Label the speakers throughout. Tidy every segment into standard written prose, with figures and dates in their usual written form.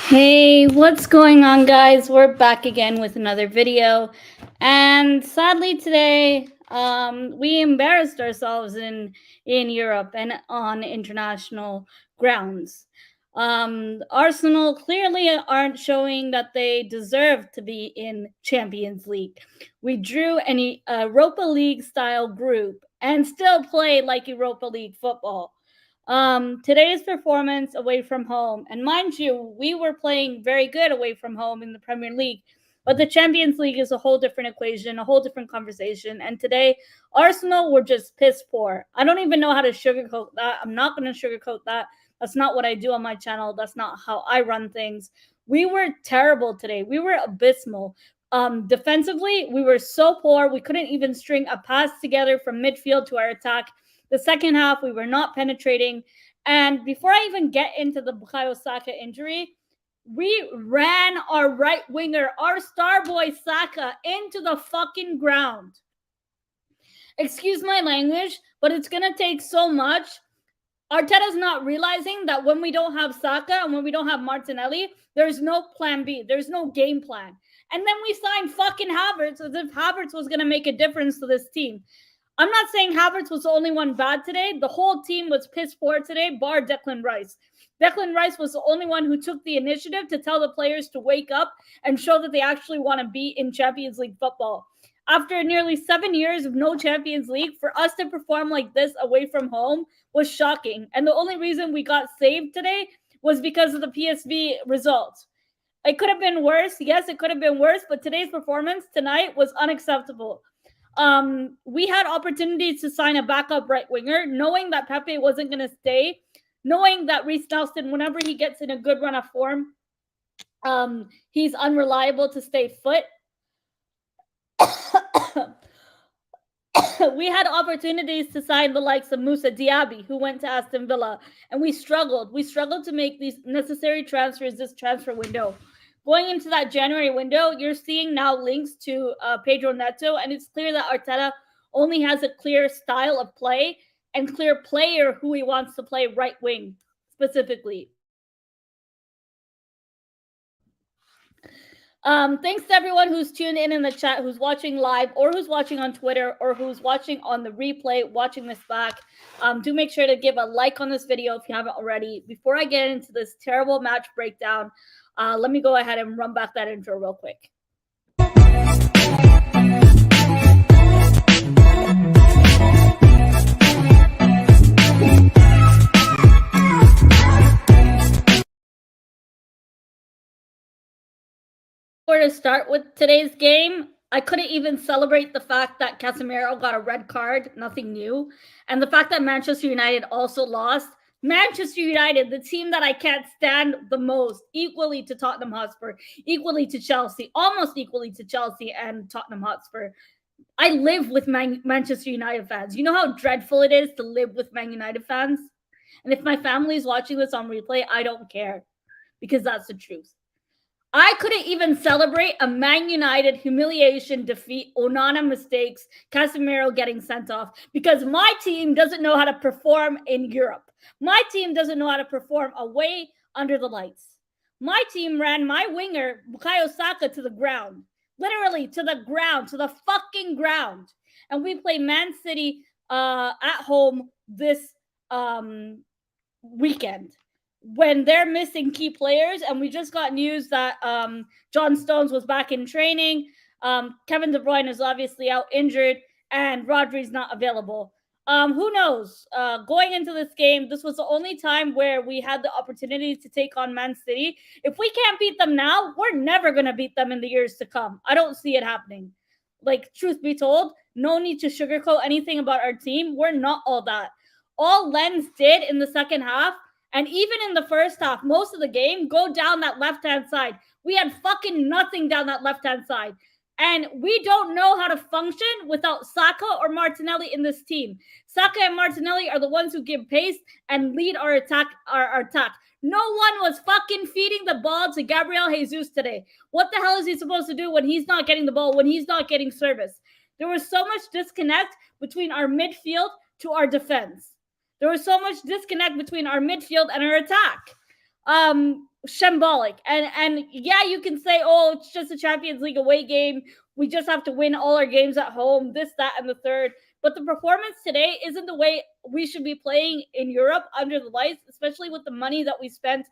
Speaker 1: Hey, what's going on, guys? We're back again with another video, and sadly today, we embarrassed ourselves in Europe and on international grounds. Arsenal clearly aren't showing that they deserve to be in Champions League. We drew an Europa League style group and still play like Europa League football. Today's performance away from home, and mind you, we were playing very good away from home in the Premier League, but the Champions League is a whole different equation, a whole different conversation. And today, Arsenal were just piss poor. I don't even know how to sugarcoat that. I'm not going to sugarcoat that. That's not what I do on my channel. That's not how I run things. We were terrible today. We were abysmal. Defensively, we were so poor. We couldn't even string a pass together from midfield to our attack. The second half, we were not penetrating. And before I even get into the Bukayo Saka injury, we ran our right winger, our star boy Saka, into the fucking ground. Excuse my language, but it's going to take so much. Arteta's not realizing that when we don't have Saka and when we don't have Martinelli, there's no plan B. There's no game plan. And then we signed fucking Havertz as if Havertz was going to make a difference to this team. I'm not saying Havertz was the only one bad today. The whole team was piss poor today, bar Declan Rice. Declan Rice was the only one who took the initiative to tell the players to wake up and show that they actually want to be in Champions League football. After nearly 7 years of no Champions League, for us to perform like this away from home was shocking. And the only reason we got saved today was because of the PSV results. It could have been worse. Yes, it could have been worse, but today's performance tonight was unacceptable. We had opportunities to sign a backup right winger, knowing that Pepe wasn't going to stay, knowing that Reece Nelson, whenever he gets in a good run of form, he's unreliable to stay fit. We had opportunities to sign the likes of Moussa Diaby, who went to Aston Villa, and we struggled. We struggled to make these necessary transfers this transfer window. Going into that January window, you're seeing now links to Pedro Neto, and it's clear that Arteta only has a clear style of play and clear player who he wants to play right wing specifically. Thanks to everyone who's tuned in the chat, who's watching live, or who's watching on Twitter, or who's watching on the replay, watching this back. Do make sure to give a like on this video if you haven't already. Before I get into this terrible match breakdown, let me go ahead and run back that intro real quick. To start with today's game, I couldn't even celebrate the fact that Casemiro got a red card, nothing new. And the fact that Manchester United also lost. Manchester United, the team that I can't stand the most, equally to Tottenham Hotspur, equally to Chelsea, almost equally to Chelsea and Tottenham Hotspur. I live with Manchester United fans. You know how dreadful it is to live with Man United fans? And if my family is watching this on replay, I don't care, because that's the truth. I couldn't even celebrate a Man United humiliation defeat, Onana mistakes, Casemiro getting sent off, because my team doesn't know how to perform in Europe. My team doesn't know how to perform away under the lights. My team ran my winger, Bukayo Saka, to the ground. Literally to the ground, to the fucking ground. And we play Man City at home this weekend, when they're missing key players. And we just got news that John Stones was back in training. Kevin De Bruyne is obviously out injured, and Rodri's not available. Who knows? Going into this game, this was the only time where we had the opportunity to take on Man City. If we can't beat them now, we're never going to beat them in the years to come. I don't see it happening. Like, truth be told, no need to sugarcoat anything about our team. We're not all that. All Lens did in the second half, and even in the first half, most of the game, go down that left-hand side. We had fucking nothing down that left-hand side. And we don't know how to function without Saka or Martinelli in this team. Saka and Martinelli are the ones who give pace and lead our attack. No one was fucking feeding the ball to Gabriel Jesus today. What the hell is he supposed to do when he's not getting the ball, when he's not getting service? There was so much disconnect between our midfield to our defense. There was so much disconnect between our midfield and our attack. shambolic. And yeah, you can say, oh, it's just a Champions League away game. We just have to win all our games at home, this, that, and the third. But the performance today isn't the way we should be playing in Europe under the lights, especially with the money that we spent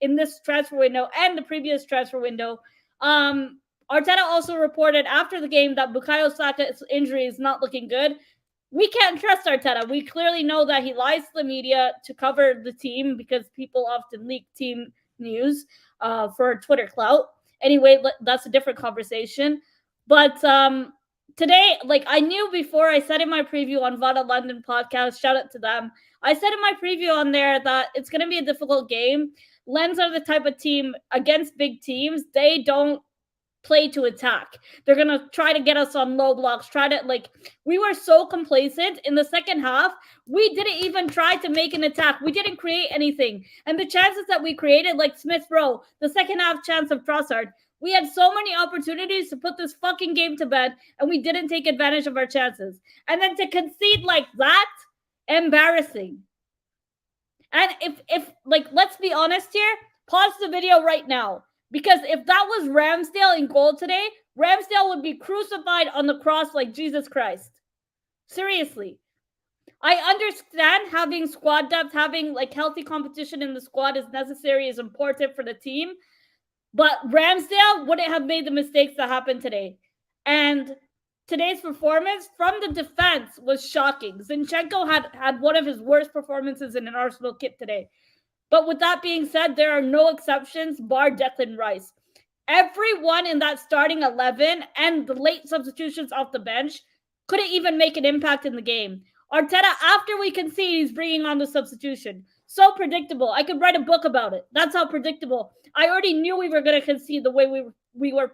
Speaker 1: in this transfer window and the previous transfer window. Arteta also reported after the game that Bukayo Saka's injury is not looking good. We can't trust Arteta. We clearly know that he lies to the media to cover the team because people often leak team news for Twitter clout. Anyway, that's a different conversation. But today, like I knew before, I said in my preview on Vada London podcast, shout out to them. I said in my preview on there that it's going to be a difficult game. Lens are the type of team against big teams. They don't play to attack. They're going to try to get us on low blocks, we were so complacent in the second half. We didn't even try to make an attack. We didn't create anything. And the chances that we created, like Smith Rowe, the second half chance of Trossard, we had so many opportunities to put this fucking game to bed, and we didn't take advantage of our chances. And then to concede like that, embarrassing. And if let's be honest here, pause the video right now. Because if that was Ramsdale in goal today, Ramsdale would be crucified on the cross like Jesus Christ. Seriously. I understand having squad depth, having healthy competition in the squad is necessary, is important for the team. But Ramsdale wouldn't have made the mistakes that happened today. And today's performance from the defense was shocking. Zinchenko had one of his worst performances in an Arsenal kit today. But with that being said, there are no exceptions, bar Declan Rice. Everyone in that starting 11 and the late substitutions off the bench couldn't even make an impact in the game. Arteta, after we concede, he's bringing on the substitution. So predictable. I could write a book about it. That's how predictable. I already knew we were going to concede the way we were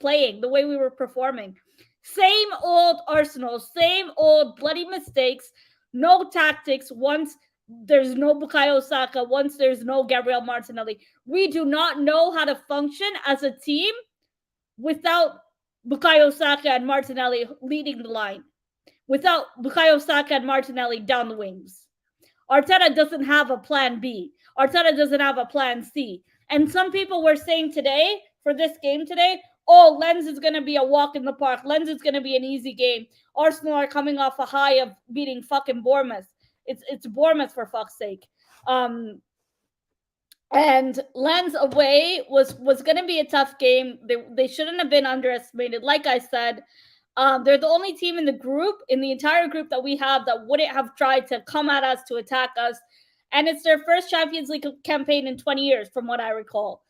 Speaker 1: playing, the way we were performing. Same old Arsenal, same old bloody mistakes, no tactics once there's no Bukayo Saka, once there's no Gabriel Martinelli. We do not know how to function as a team without Bukayo Saka and Martinelli leading the line, without Bukayo Saka and Martinelli down the wings. Arteta doesn't have a plan B. Arteta doesn't have a plan C. And some people were saying today, for this game today, oh, Lens is going to be a walk in the park. Lens is going to be an easy game. Arsenal are coming off a high of beating fucking Bournemouth. It's Bournemouth, for fuck's sake. And Lens away was going to be a tough game. They shouldn't have been underestimated. Like I said, they're the only team in the group, in the entire group that we have, that wouldn't have tried to come at us, to attack us. And it's their first Champions League campaign in 20 years, from what I recall.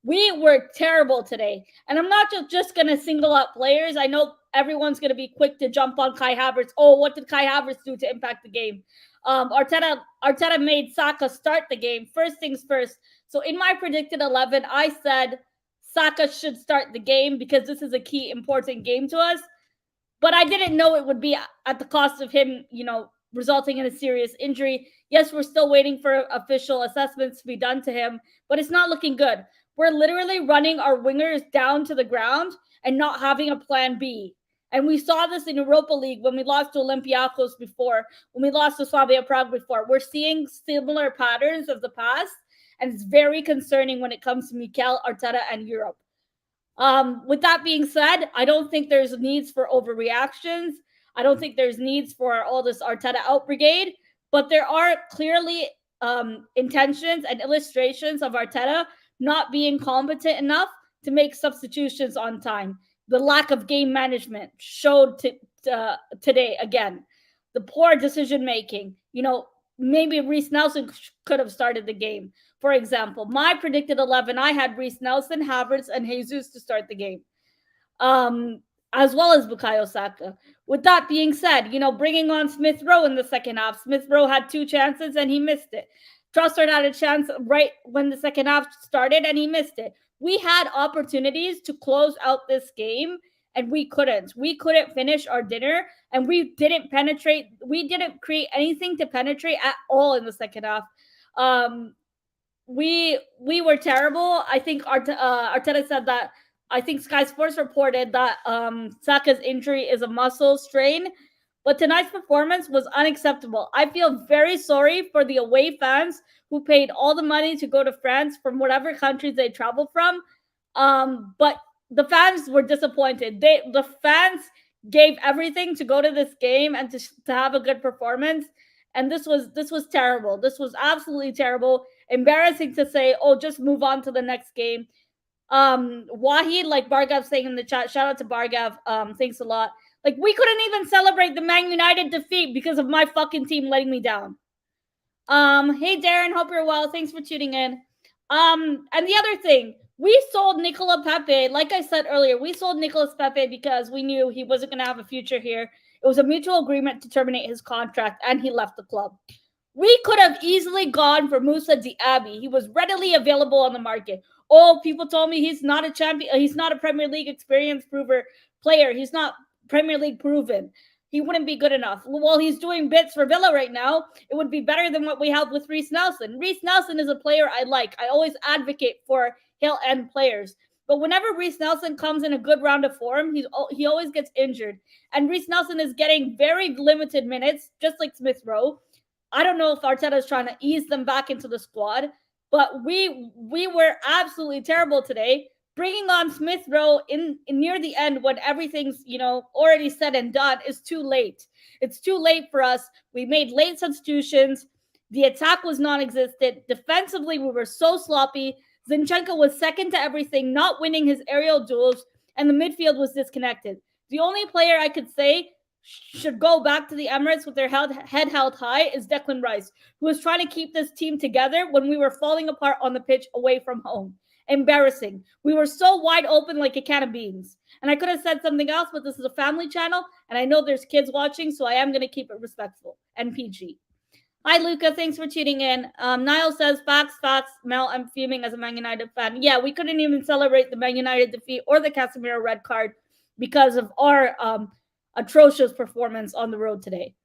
Speaker 1: We were terrible today. And I'm not just going to single out players. I know everyone's going to be quick to jump on Kai Havertz. Oh, what did Kai Havertz do to impact the game? Arteta made Saka start the game. First things first. So in my predicted 11, I said Saka should start the game because this is a key, important game to us. But I didn't know it would be at the cost of him, resulting in a serious injury. Yes, we're still waiting for official assessments to be done to him, but it's not looking good. We're literally running our wingers down to the ground and not having a plan B. And we saw this in Europa League when we lost to Olympiacos before, when we lost to Slavia Prague before. We're seeing similar patterns of the past, and it's very concerning when it comes to Mikel Arteta and Europe. With that being said, I don't think there's needs for overreactions. I don't think there's needs for all this Arteta out brigade, but there are clearly intentions and illustrations of Arteta not being competent enough to make substitutions on time. The lack of game management showed today again. The poor decision making. Maybe Reece Nelson could have started the game. For example, my predicted 11, I had Reece Nelson, Havertz, and Jesus to start the game, as well as Bukayo Saka. With that being said, bringing on Smith Rowe in the second half. Smith Rowe had 2 chances and he missed it. Trossard had a chance right when the second half started and he missed it. We had opportunities to close out this game and we couldn't. We couldn't finish our dinner and we didn't penetrate. We didn't create anything to penetrate at all in the second half. We were terrible. I think Arteta said that. I think Sky Sports reported that Saka's injury is a muscle strain. But tonight's performance was unacceptable. I feel very sorry for the away fans who paid all the money to go to France from whatever countries they traveled from. But the fans were disappointed. The fans gave everything to go to this game and to have a good performance. And this was terrible. This was absolutely terrible. Embarrassing to say, oh, just move on to the next game. Wahid, like Bargav saying in the chat, shout out to Bargav. Thanks a lot. Like, we couldn't even celebrate the Man United defeat because of my fucking team letting me down. Hey Darren, hope you're well. Thanks for tuning in. And the other thing, we sold Nicola Pepe. Like I said earlier, we sold Nicolas Pepe because we knew he wasn't going to have a future here. It was a mutual agreement to terminate his contract, and he left the club. We could have easily gone for Moussa Diaby. He was readily available on the market. Oh, people told me he's not a champion. He's not a Premier League experience prover player. He's not Premier League proven. He wouldn't be good enough. Well, he's doing bits for Villa right now. It would be better than what we have with Reiss Nelson. Reiss Nelson is a player I like. I always advocate for Hill End players. But whenever Reiss Nelson comes in a good round of form, he always gets injured. And Reiss Nelson is getting very limited minutes, just like Smith Rowe. I don't know if Arteta is trying to ease them back into the squad, but we were absolutely terrible today. Bringing on Smith Rowe in near the end when everything's already said and done is too late. It's too late for us. We made late substitutions. The attack was non-existent. Defensively, we were so sloppy. Zinchenko was second to everything, not winning his aerial duels, and the midfield was disconnected. The only player I could say should go back to the Emirates with their head held high is Declan Rice, who was trying to keep this team together when we were falling apart on the pitch away from home. Embarrassing. We were so wide open like a can of beans. And I could have said something else, but this is a family channel, and I know there's kids watching, so I am going to keep it respectful and PG. Hi, Luca. Thanks for tuning in. Niall says, facts. Mel, I'm fuming as a Man United fan. Yeah, we couldn't even celebrate the Man United defeat or the Casemiro red card because of our atrocious performance on the road today.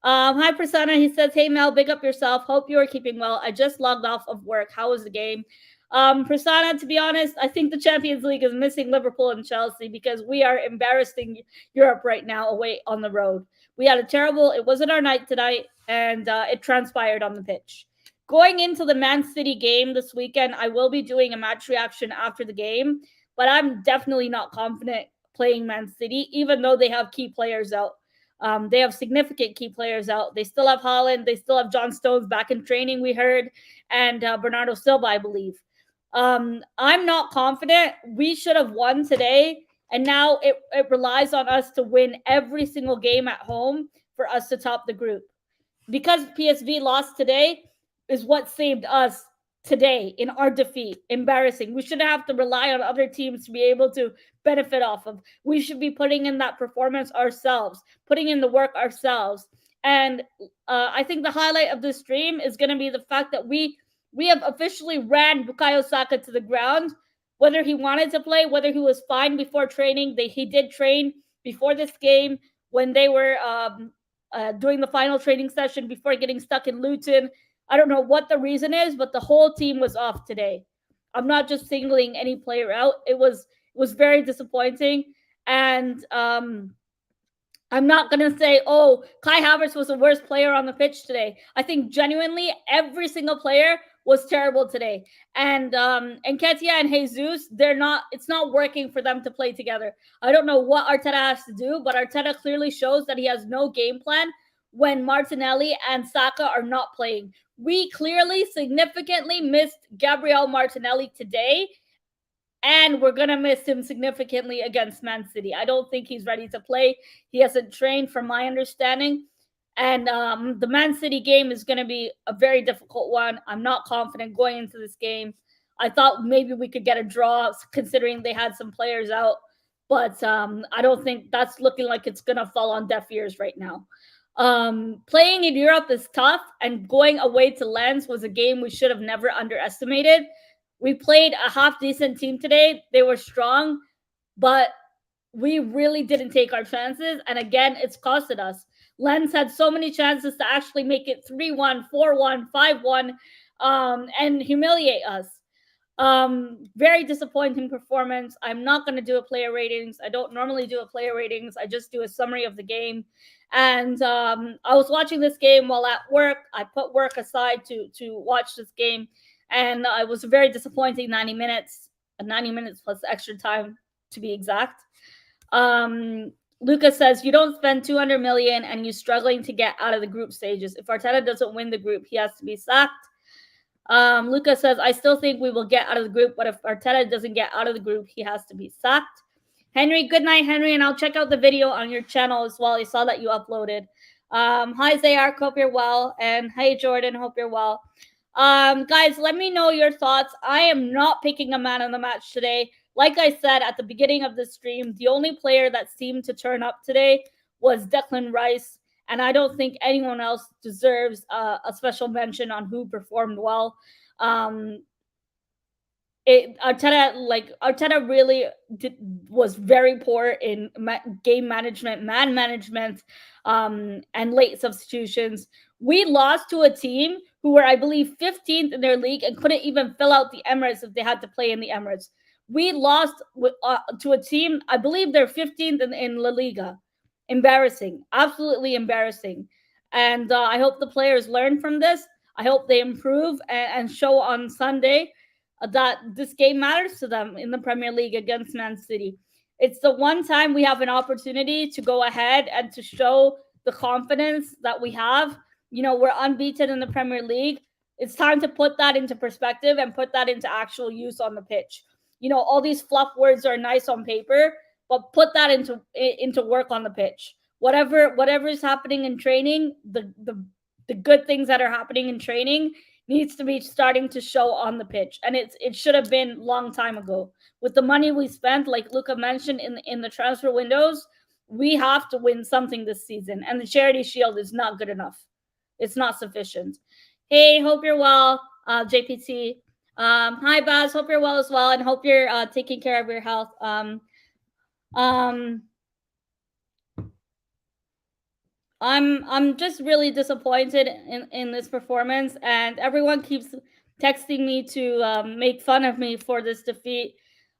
Speaker 1: Hi, Prasanna. He says, hey, Mel, big up yourself. Hope you are keeping well. I just logged off of work. How was the game? Prasanna, to be honest, I think the Champions League is missing Liverpool and Chelsea because we are embarrassing Europe right now away on the road. We had it wasn't our night tonight, and it transpired on the pitch. Going into the Man City game this weekend, I will be doing a match reaction after the game, but I'm definitely not confident playing Man City, even though they have key players out. They have significant key players out. They still have Haaland. They still have John Stones back in training, we heard, and Bernardo Silva, I believe. I'm not confident. We should have won today, and now it relies on us to win every single game at home for us to top the group. Because PSV lost today is what saved us today in our defeat. Embarrassing. We shouldn't have to rely on other teams to be able to benefit off of. We should be putting in that performance ourselves, putting in the work ourselves. And I think the highlight of this stream is going to be the fact that we have officially ran Bukayo Saka to the ground, whether he wanted to play, whether he was fine before training. He did train before this game when they were doing the final training session before getting stuck in Luton. I don't know what the reason is, but the whole team was off today. I'm not just singling any player out. It was very disappointing. And I'm not going to say, oh, Kai Havertz was the worst player on the pitch today. I think genuinely every single player was terrible today. And Nketiah and Jesus, it's not working for them to play together. I don't know what Arteta has to do, but Arteta clearly shows that he has no game plan when Martinelli and Saka are not playing. We clearly significantly missed Gabriel Martinelli today, and we're going to miss him significantly against Man City. I don't think he's ready to play. He hasn't trained, from my understanding. And the Man City game is going to be a very difficult one. I'm not confident going into this game. I thought maybe we could get a draw considering they had some players out. But I don't think that's looking like it's going to fall on deaf ears right now. Playing in Europe is tough, and going away to Lens was a game we should have never underestimated. We played a half-decent team today. They were strong, but we really didn't take our chances. And again, it's costed us. Lens had so many chances to actually make it 3-1, 4-1, 5-1, and humiliate us. Very disappointing performance. I'm not going to do a player ratings. I don't normally do a player ratings. I just do a summary of the game. And I was watching this game while at work. I put work aside to watch this game, and it was a very disappointing 90 minutes. 90 minutes plus extra time, to be exact. Lucas says, you don't spend 200 million and you're struggling to get out of the group stages. If Arteta doesn't win the group, he has to be sacked. Lucas says, I still think we will get out of the group, but if Arteta doesn't get out of the group, he has to be sacked. Henry, good night, Henry, and I'll check out the video on your channel as well. I saw that you uploaded. Hi, Zayark, hope you're well. And hey, Jordan, hope you're well. Guys, let me know your thoughts. I am not picking a man of the match today. Like I said at the beginning of the stream, the only player that seemed to turn up today was Declan Rice, and I don't think anyone else deserves a special mention on who performed well. Arteta really was very poor in game management, man management, and late substitutions. We lost to a team who were, I believe, 15th in their league and couldn't even fill out the Emirates if they had to play in the Emirates. We lost to a team, I believe they're 15th in La Liga. Embarrassing, absolutely embarrassing. And I hope the players learn from this. I hope they improve and show on Sunday that this game matters to them in the Premier League against Man City. It's the one time we have an opportunity to go ahead and to show the confidence that we have. You know, we're unbeaten in the Premier League. It's time to put that into perspective and put that into actual use on the pitch. You know, all these fluff words are nice on paper, but put that into work on the pitch. Whatever is happening in training, the good things that are happening in training needs to be starting to show on the pitch, and it should have been long time ago. With the money we spent, like Luca mentioned in the transfer windows, we have to win something this season, and the Charity Shield is not good enough. It's not sufficient. Hey, hope you're well, JPT. Hi, Baz. Hope you're well as well, and hope you're taking care of your health. I'm just really disappointed in this performance, and everyone keeps texting me to make fun of me for this defeat.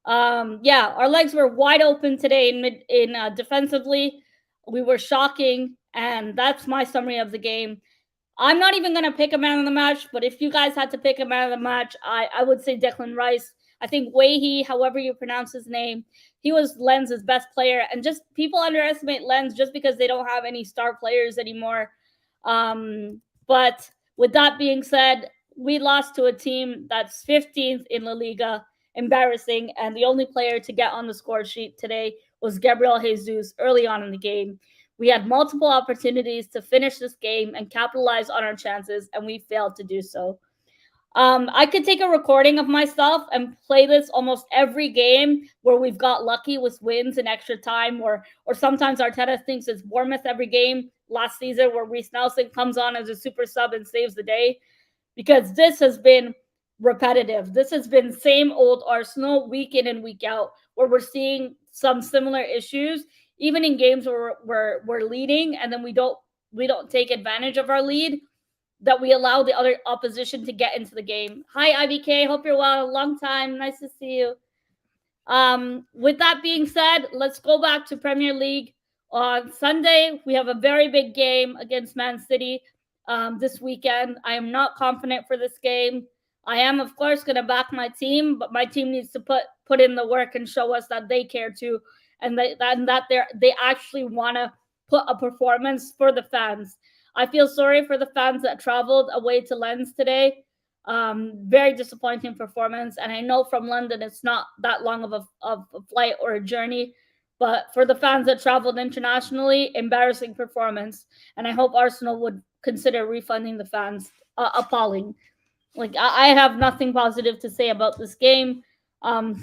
Speaker 1: Yeah, our legs were wide open today in defensively. We were shocking, and that's my summary of the game. I'm not even going to pick a man of the match, but if you guys had to pick a man of the match, I would say Declan Rice. I think Wehi, however you pronounce his name, he was Lens's best player. And just people underestimate Lens just because they don't have any star players anymore. But with that being said, we lost to a team that's 15th in La Liga. Embarrassing. And the only player to get on the score sheet today was Gabriel Jesus early on in the game. We had multiple opportunities to finish this game and capitalize on our chances, and we failed to do so. I could take a recording of myself and play this almost every game where we've got lucky with wins in extra time, or sometimes Arteta thinks it's Bournemouth every game last season where Reece Nelson comes on as a super sub and saves the day, because this has been repetitive. This has been same old Arsenal week in and week out, where we're seeing some similar issues, even in games where we're leading and then we don't take advantage of our lead, that we allow the other opposition to get into the game. Hi, IBK. Hope you're well. Long time. Nice to see you. With that being said, let's go back to Premier League. On Sunday, we have a very big game against Man City this weekend. I am not confident for this game. I am, of course, going to back my team, but my team needs to put in the work and show us that they care too, and that they actually want to put a performance for the fans. I feel sorry for the fans that traveled away to Lens today. Very disappointing performance, and I know from London it's not that long of a flight or a journey, but for the fans that traveled internationally, embarrassing performance, and I hope Arsenal would consider refunding the fans. Appalling. Like, I have nothing positive to say about this game.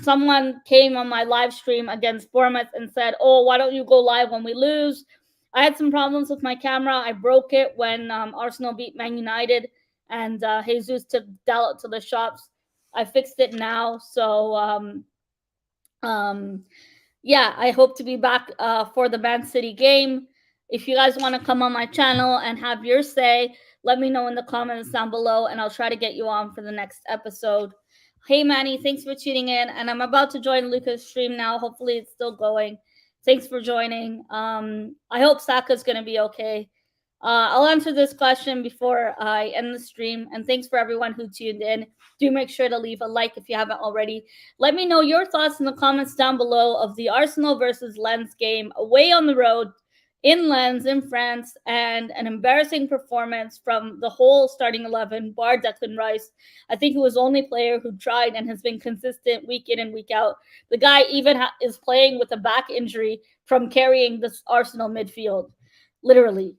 Speaker 1: Someone came on my live stream against Bournemouth and said, "Oh, why don't you go live when we lose?" I had some problems with my camera. I broke it when Arsenal beat Man United, and Jesus took Dalot to the shops. I fixed it now. So, yeah, I hope to be back for the Man City game. If you guys want to come on my channel and have your say, let me know in the comments down below, and I'll try to get you on for the next episode. Hey, Manny, thanks for tuning in. And I'm about to join Luca's stream now. Hopefully, it's still going. Thanks for joining. I hope Saka's going to be okay. I'll answer this question before I end the stream. And thanks for everyone who tuned in. Do make sure to leave a like if you haven't already. Let me know your thoughts in the comments down below of the Arsenal versus Lens game away on the road in Lens in France, and an embarrassing performance from the whole starting 11, bar Declan Rice. I think he was the only player who tried and has been consistent week in and week out. The guy even is playing with a back injury from carrying this Arsenal midfield, literally.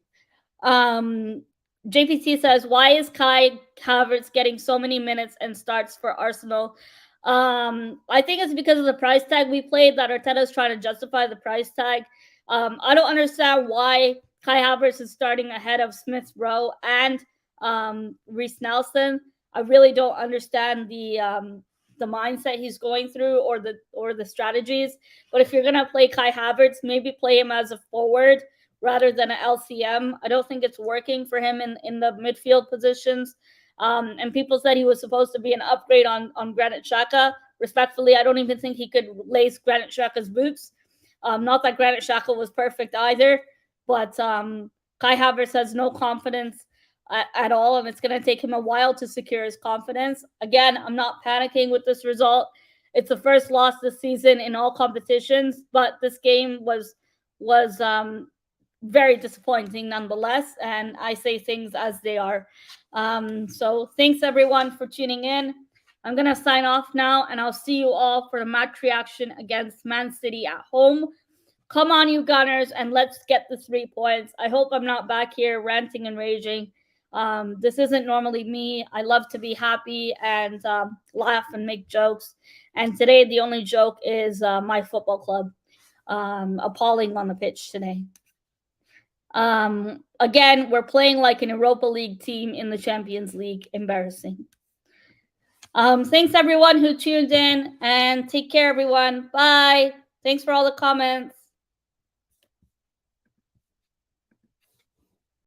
Speaker 1: JPT says, why is Kai Havertz getting so many minutes and starts for Arsenal? I think it's because of the price tag we played that Arteta's trying to justify the price tag. I don't understand why Kai Havertz is starting ahead of Smith Rowe and Reece Nelson. I really don't understand the mindset he's going through or the strategies. But if you're gonna play Kai Havertz, maybe play him as a forward rather than an LCM. I don't think it's working for him in the midfield positions. And people said he was supposed to be an upgrade on Granit Xhaka. Respectfully, I don't even think he could lace Granit Xhaka's boots. Not that Granit Xhaka was perfect either, but Kai Havertz has no confidence at all, and it's going to take him a while to secure his confidence. Again, I'm not panicking with this result. It's the first loss this season in all competitions, but this game was very disappointing nonetheless, and I say things as they are. So thanks everyone for tuning in. I'm going to sign off now, and I'll see you all for the match reaction against Man City at home. Come on, you Gunners, and let's get the 3 points. I hope I'm not back here ranting and raging. This isn't normally me. I love to be happy and laugh and make jokes. And today, the only joke is my football club appalling on the pitch today. Again, we're playing like an Europa League team in the Champions League. Embarrassing. Thanks everyone who tuned in, and take care, everyone. Bye. Thanks for all the comments.